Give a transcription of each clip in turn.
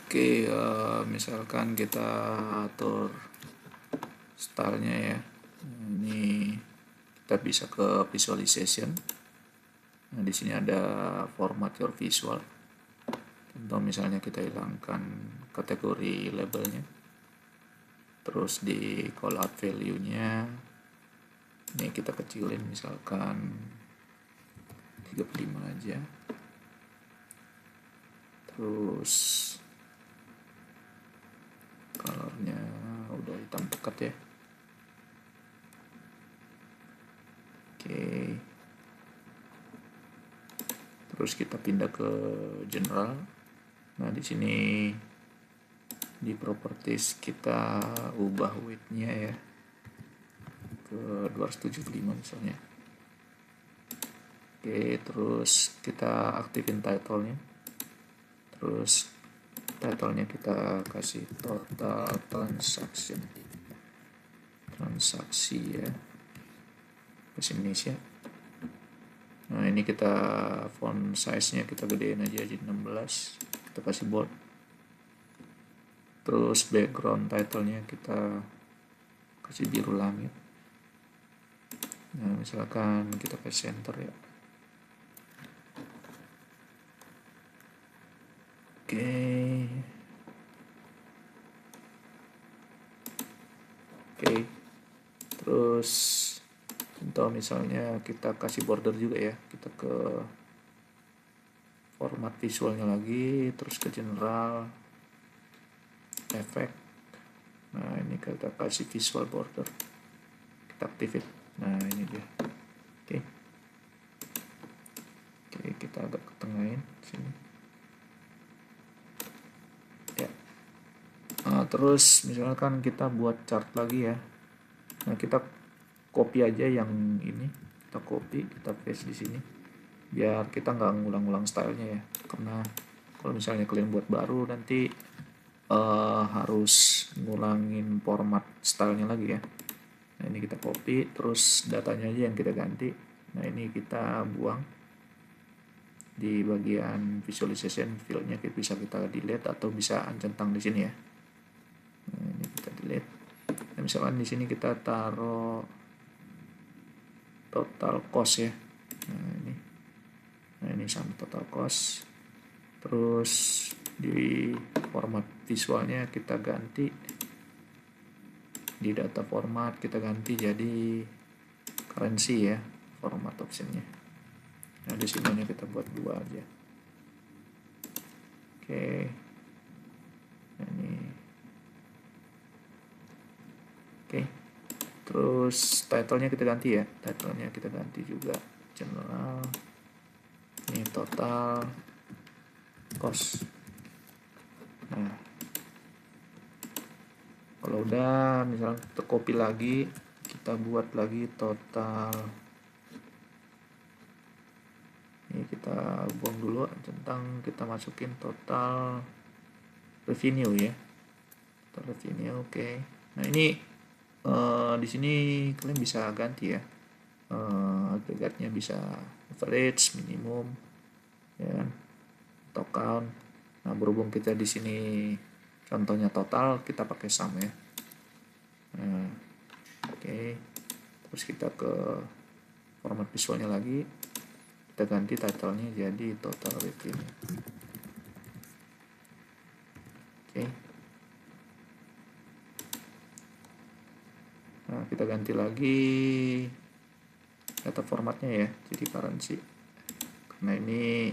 Oke, misalkan kita atur stylenya ya. Ini kita bisa ke visualization. Nah, di sini ada format your visual. Contoh misalnya kita hilangkan kategori labelnya. Terus di callout value-nya ini kita kecilin misalkan 35 aja. Terus colornya udah hitam pekat ya. Oke. Terus kita pindah ke general. Nah, di sini di properties kita ubah width-nya ya ke 275 misalnya. Oke, terus kita aktifin title-nya. Terus title-nya kita kasih total transaksi ya, bahasa Indonesia. Nah, ini kita font size-nya kita gedein aja jadi 16. Kita kasih bold. Terus background title-nya kita kasih biru langit. Nah, misalkan kita kasih center ya. Oke. Terus contoh misalnya kita kasih border juga ya. Kita ke format visualnya lagi, terus ke general, efek. Nah, ini kita kasih visual border. Kita aktifin. Nah, ini dia. Oke. Oke, kita agak ketengahin sini. Ya. Nah, terus misalkan kita buat chart lagi ya. Nah, kita copy aja yang ini. Kita copy, kita paste di sini. Biar kita nggak ngulang-ngulang stylenya ya. Karena kalau misalnya kalian buat baru nanti harus ngulangin format stylenya lagi ya. Nah, ini kita copy, terus datanya aja yang kita ganti. Nah, ini kita buang di bagian visualization, fieldnya bisa kita delete atau bisa centang di sini ya. Nah, ini kita delete. Nah, misalkan di sini kita taruh total cost ya. Nah, ini sama total cost. Terus di format visualnya kita ganti, di data format kita ganti jadi currency ya, format optionnya. Nah, di sini kita buat 2 aja. Oke. Nah, ini. Oke. Terus title-nya kita ganti ya. Title-nya kita ganti juga general. Ini total cost. Nah, kalau udah misalnya kita copy lagi, kita buat lagi total. Ini kita buang dulu tentang, kita masukin total revenue ya. Total revenue, oke. Nah, ini di sini kalian bisa ganti ya. Agregatnya bisa average, minimum, ya kan, atau count. Nah, berhubung kita di sini contohnya total, kita pakai sum ya. Nah, oke. Terus kita ke format visualnya lagi, kita ganti title-nya jadi total revenue. Oke. Nah, kita ganti lagi data formatnya ya, jadi currency. Karena ini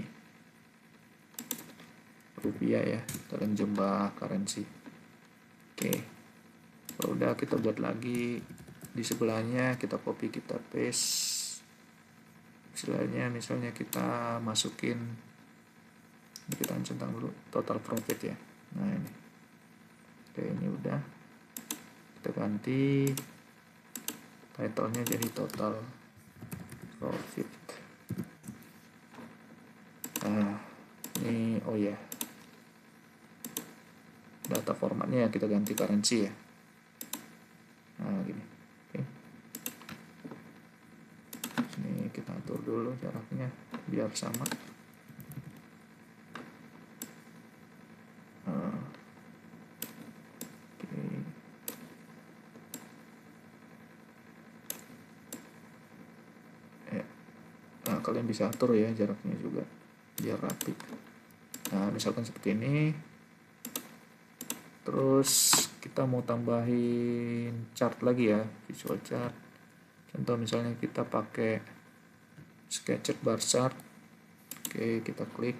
rupiah ya, dalam jumlah currency. Oke. Kalau udah kita buat lagi di sebelahnya, kita copy, kita paste. Istilahnya misalnya kita masukin, kita centang dulu total profit ya. Nah, ini. Oke, ini udah. Kita ganti title-nya jadi total profit. Nah, ini oh ya. Data formatnya kita ganti currency ya. Nah, gini. Oke. Ini kita atur dulu jaraknya biar sama. kalian bisa atur ya jaraknya juga biar rapi. Nah misalkan seperti ini. Terus kita mau tambahin chart lagi ya, visual chart. Contoh misalnya kita pakai sketched bar chart. Oke, kita klik.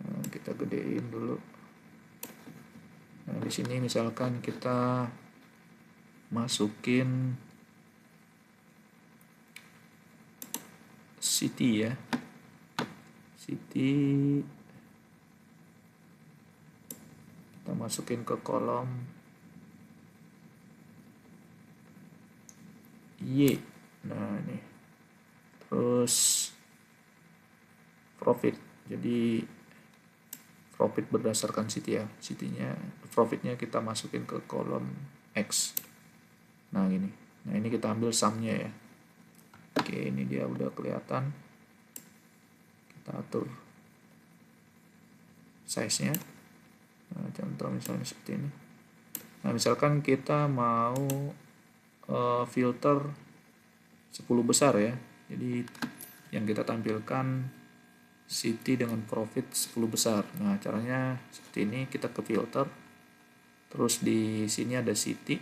Nah, kita gedein dulu. Nah, di sini misalkan kita masukin city ya. City kita masukin ke kolom Y. Nah, ini. Terus profit. Jadi profit berdasarkan city ya. City-nya, profitnya kita masukin ke kolom X. Nah, gini. Nah, ini kita ambil sum-nya ya. Oke, ini dia udah kelihatan. Kita atur size-nya. Nah, contoh misalnya seperti ini. Nah, misalkan kita mau filter 10 besar ya. Jadi yang kita tampilkan city dengan profit 10 besar. Nah, caranya seperti ini, kita ke filter. Terus di sini ada city.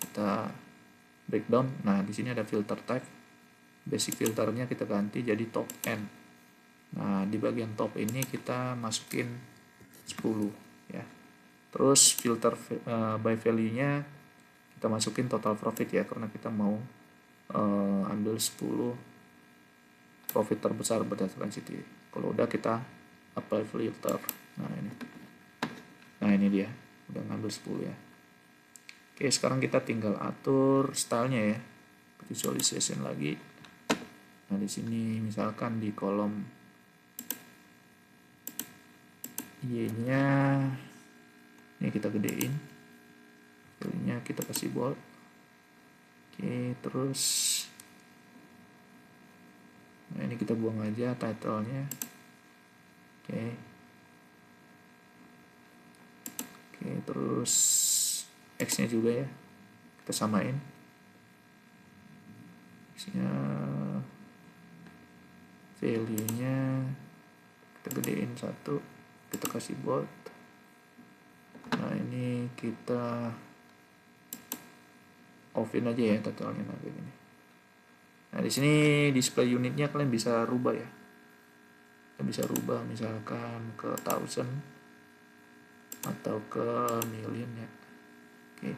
Kita breakdown. Nah, di sini ada filter type. Basic filternya kita ganti jadi top end. Nah, di bagian top ini kita masukin 10 ya. Terus filter by value-nya kita masukin total profit ya, karena kita mau ambil 10 profit terbesar berdasarkan city. Kalau udah kita apply filter. Nah ini dia udah ngambil 10 ya. Oke, sekarang kita tinggal atur stylenya ya, visualization lagi. Nah di sini misalkan di kolom Y-nya ini kita gedein, value-nya kita kasih bold. Oke, terus nah ini kita buang aja title-nya. Oke, terus X-nya juga ya, kita samain. X-nya, value-nya kita gedein satu, kita kasih bold. Nah ini kita offin aja ya totalnya kayak gini. Nah di sini display unitnya kalian bisa rubah ya. Kita bisa rubah misalkan ke 1000 atau ke million ya. Oke.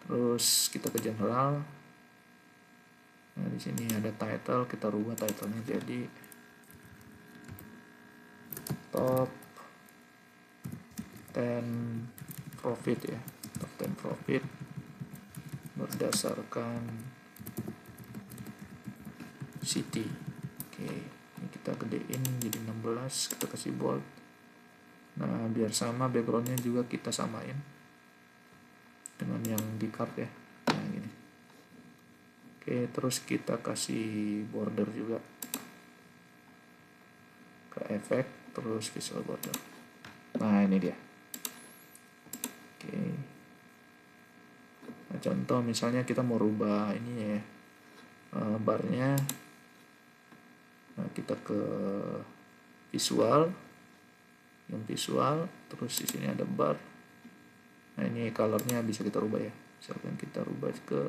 Terus kita ke general. Nah di sini ada title, kita rubah titlenya jadi top 10 profit ya, top 10 profit berdasarkan city. Oke, ini kita gedein jadi 16, kita kasih bold. Nah biar sama backgroundnya juga kita samain dengan yang di card ya. Nah gini. Oke, terus kita kasih border juga ke efek, terus visual border. Nah ini dia. Oke. Nah, contoh misalnya kita mau rubah ini ya, barnya. Nah kita ke visual, yang visual, terus di sini ada bar. Nah ini colornya bisa kita rubah ya, misalkan kita rubah ke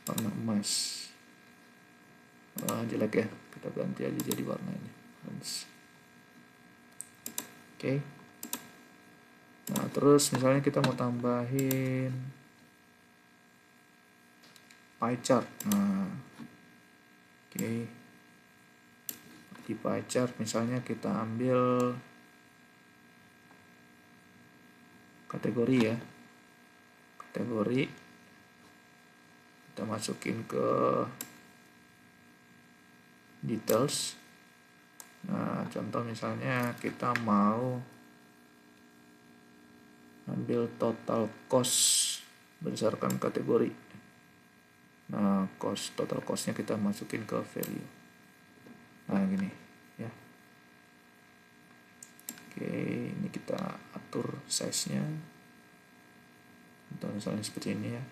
warna emas. Jelek ya, kita ganti aja jadi warna ini. Oke. Nah terus misalnya kita mau tambahin pie chart. Nah oke, di pie chart misalnya kita ambil kategori ya, kategori kita masukin ke details. Nah contoh misalnya kita mau ambil total cost berdasarkan kategori. Nah total costnya kita masukin ke value. Nah gini ya. Oke, ini kita atur size-nya. Contoh misalnya seperti ini ya.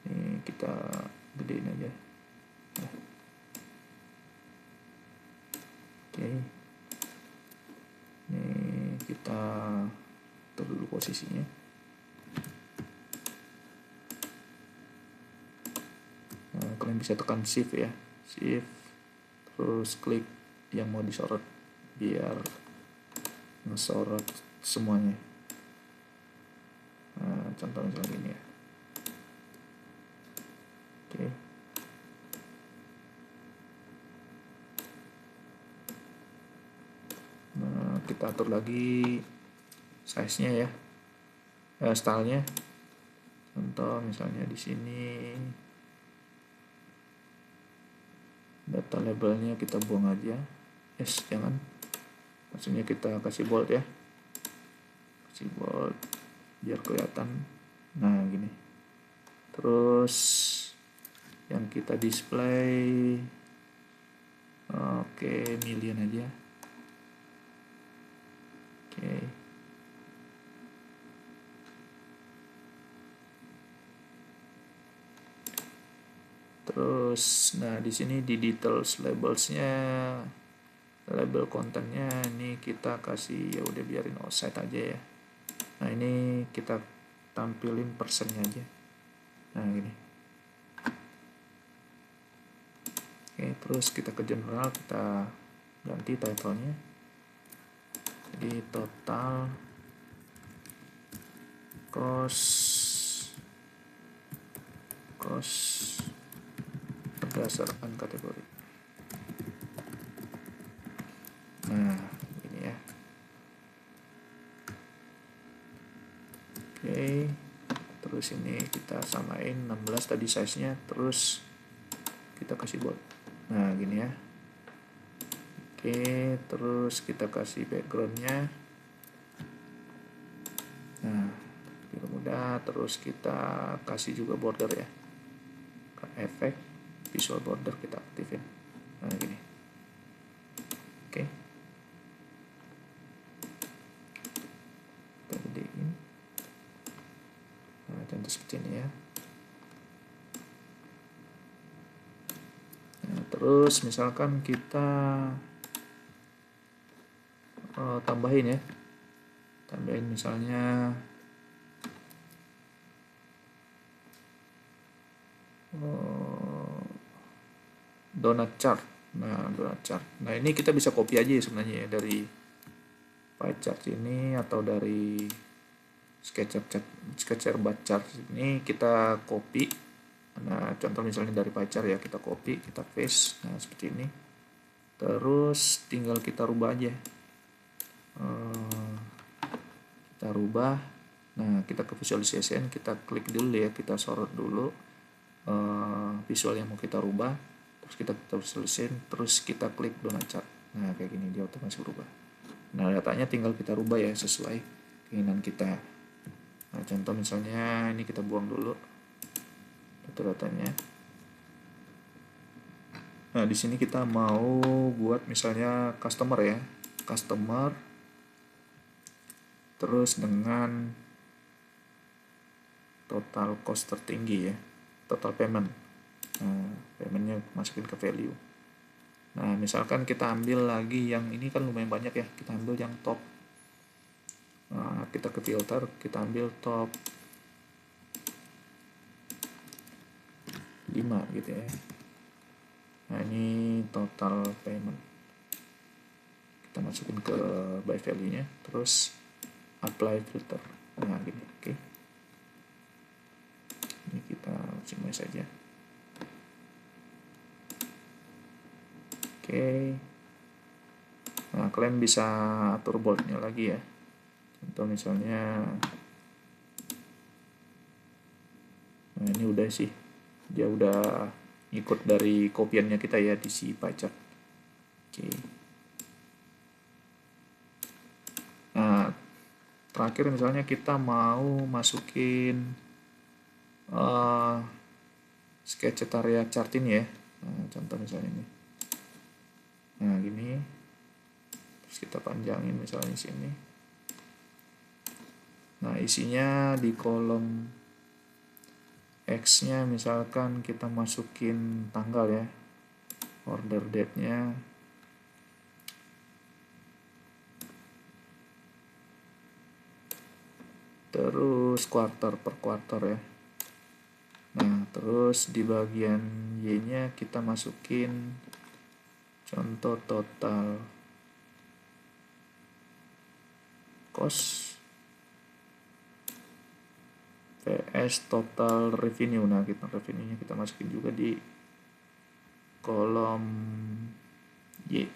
Ini kita gedein aja. Nah. Oke, ini kita atur dulu posisinya. Nah, kalian bisa tekan shift ya, shift terus klik yang mau disorot biar ngesorot semuanya. Nah, contoh misalnya gini ya. Oke. Nah, kita atur lagi size-nya ya, stylenya. Contoh misalnya di sini data labelnya kita buang aja, jangan, maksudnya kita kasih bold ya, kasih bold biar kelihatan. Nah gini, terus yang kita display oke million aja. Oke. Terus, nah di sini di details labelsnya, label kontennya ini kita kasih ya udah biarin offset aja ya. Nah ini kita tampilin persennya aja. Nah gini. Oke, terus kita ke general, kita ganti title-nya. Jadi total cost berdasarkan kategori. Nah ini ya. Oke, terus ini kita samain 16 tadi size-nya, terus kita kasih bold. Nah gini ya. Oke, terus kita kasih background-nya. Nah biar mudah, terus kita kasih juga border ya, efek visual border kita aktifin. Nah gini. Oke, kita gedein. Nah contoh seperti ini ya. Nah, terus misalkan kita tambahin ya, tambahin misalnya donut chart. Nah donut chart, nah ini kita bisa copy aja ya sebenarnya ya, dari pie chart ini atau dari sketcher bar chart ini kita copy. Nah contoh misalnya dari pie chart ya, kita copy, kita paste. Nah seperti ini, terus tinggal kita rubah aja, kita rubah. Nah kita ke visualization, kita klik dulu ya, kita sorot dulu visual yang mau kita rubah, terus kita visualization, terus kita klik donut chart. Nah kayak gini, dia otomatis berubah. Nah datanya tinggal kita rubah ya sesuai keinginan kita. Nah contoh misalnya ini kita buang dulu data-datanya. Nah di sini kita mau buat misalnya customer ya, customer terus dengan total cost tertinggi ya, total payment. Nah, paymentnya masukin ke value. Nah misalkan kita ambil lagi yang ini kan lumayan banyak ya, kita ambil yang top. Nah, kita ke filter, kita ambil top 5 gitu ya. Nah ini total payment, kita masukin ke by value nya, terus apply filter. Nah gini, oke. Ini kita simulasi saja. Oke. Nah kalian bisa atur boldnya lagi ya. Contoh misalnya, nah ini udah sih, dia udah ikut dari kopiannya kita ya di si pie chart. Oke. Nah terakhir misalnya kita mau masukin sketch area chart ini ya. Nah, contoh misalnya ini. Nah gini, terus kita panjangin misalnya sini. Nah isinya di kolom X nya misalkan kita masukin tanggal ya, order date nya, terus quarter per quarter ya. Nah terus di bagian Y nya kita masukin contoh total cost vs total revenue. Nah kita revenue nya kita masukin juga di kolom Y.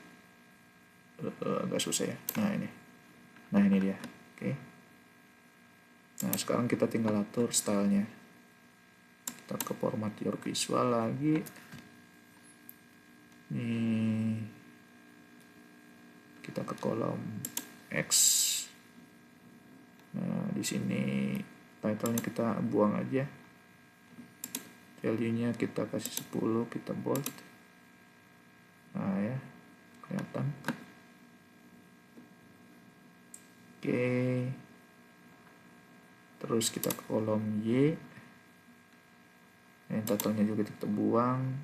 Agak susah ya. Nah ini dia. Oke. Nah sekarang kita tinggal atur stylenya. Kita ke format your visual lagi. Nih kita ke kolom X. Nah di sini title-nya kita buang aja. Value-nya kita kasih 10, kita bold. Nah ya, kelihatan. Oke. Terus kita ke kolom Y. Nah, title-nya juga kita buang.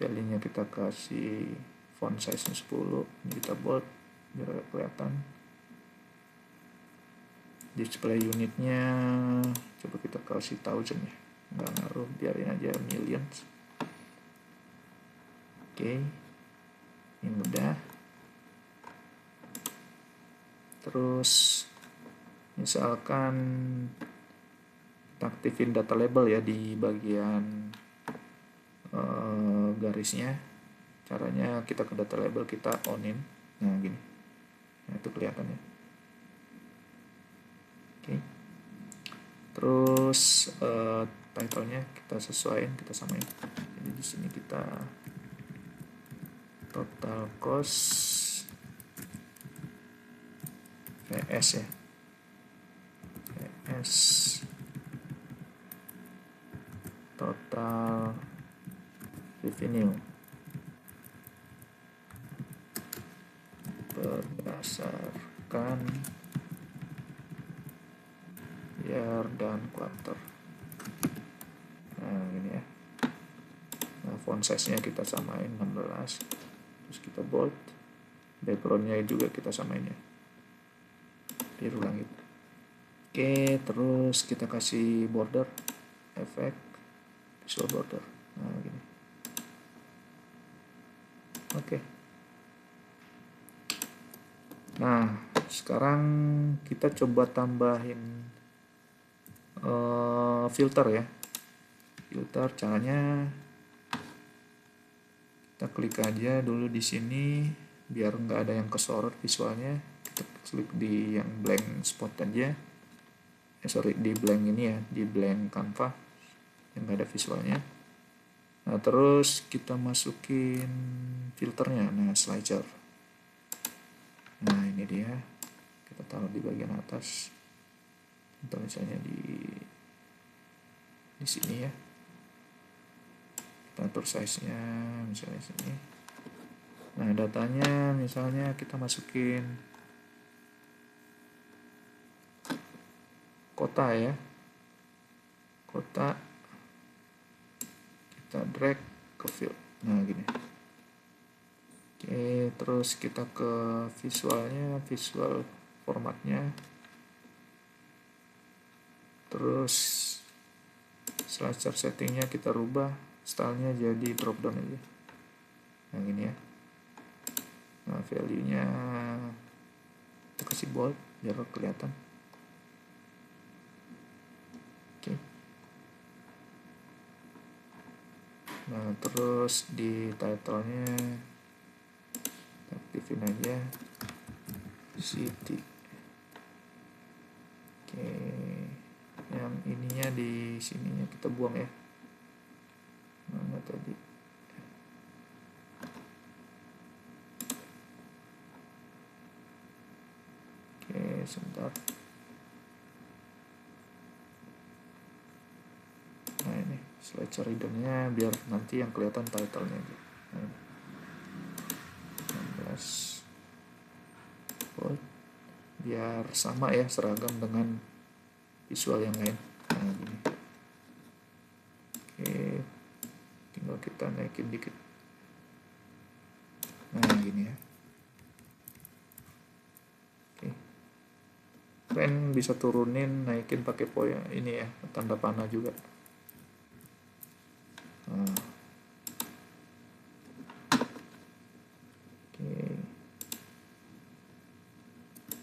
Value-nya kita kasih font size-nya 10. Ini kita bold biar kelihatan. Display unitnya coba kita kasih 1000 ya, nggak ngaruh, biarin aja millions. Oke, ini udah. Terus misalkan kita aktifin data label ya di bagian garisnya. Caranya kita ke data label, kita onin. Nah gini, nah itu kelihatannya. Oke. Terus title-nya kita sesuaiin, kita samain. Jadi di sini kita total cost VS ya. VS total revenue berdasarkan year dan quarter. Nah ini ya. Nah font size nya kita samain 16, terus kita bold. Background-nya juga kita samain ya, biru langit. Oke, terus kita kasih border, efek, visual border. Nah gini. Oke. Nah sekarang kita coba tambahin filter ya. Filter caranya kita klik aja dulu di sini biar nggak ada yang kesorot visualnya. Kita klik di yang blank spot aja. Di blank ini ya, di blank canvas yang nggak ada visualnya. Nah terus kita masukin filternya, nah slicer. Nah ini dia, kita taruh di bagian atas. Atau misalnya di sini ya. Kita atur size-nya misalnya sini. Nah datanya misalnya kita masukin kota ya, kota, kita drag ke fill. Nah gini. Oke, terus kita ke visualnya, visual formatnya, terus slicer settingnya kita rubah, stylenya jadi drop down aja. Nah gini ya. Nah value nya kita kasih bold biar kelihatan. Oke. Nah terus di title nya aktifin aja city. Oke, yang ininya di sininya kita buang ya. Mana tadi? Oke, sebentar. Nah ini slicer readernya biar nanti yang kelihatan title-nya aja. Nah, 16 bold biar sama ya, seragam dengan visual yang lain. Nah gini. naikin dikit. Nah gini ya. Oke. Kalian bisa turunin, naikin pakai poin ini ya, tanda panah juga. Nah. Oke.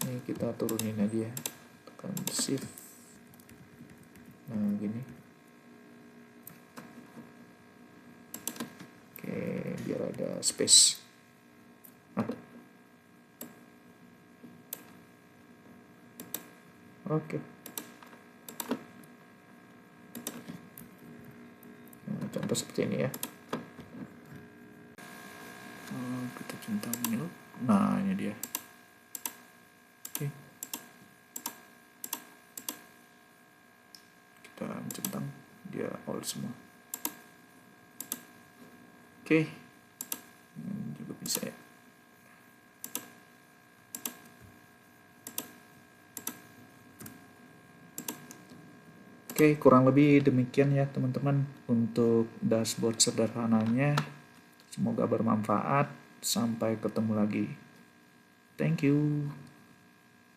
Ini kita turunin aja ya. Tekan shift. Nah gini. Oke, biar ada space. Oke. Nah, contoh seperti ini ya. Kita centang ini. Nah, ini dia. Oke. Kita centang dia all semua. Oke. Ini juga bisa ya. Oke, kurang lebih demikian ya teman-teman untuk dashboard sederhananya. Semoga bermanfaat. Sampai ketemu lagi. Thank you.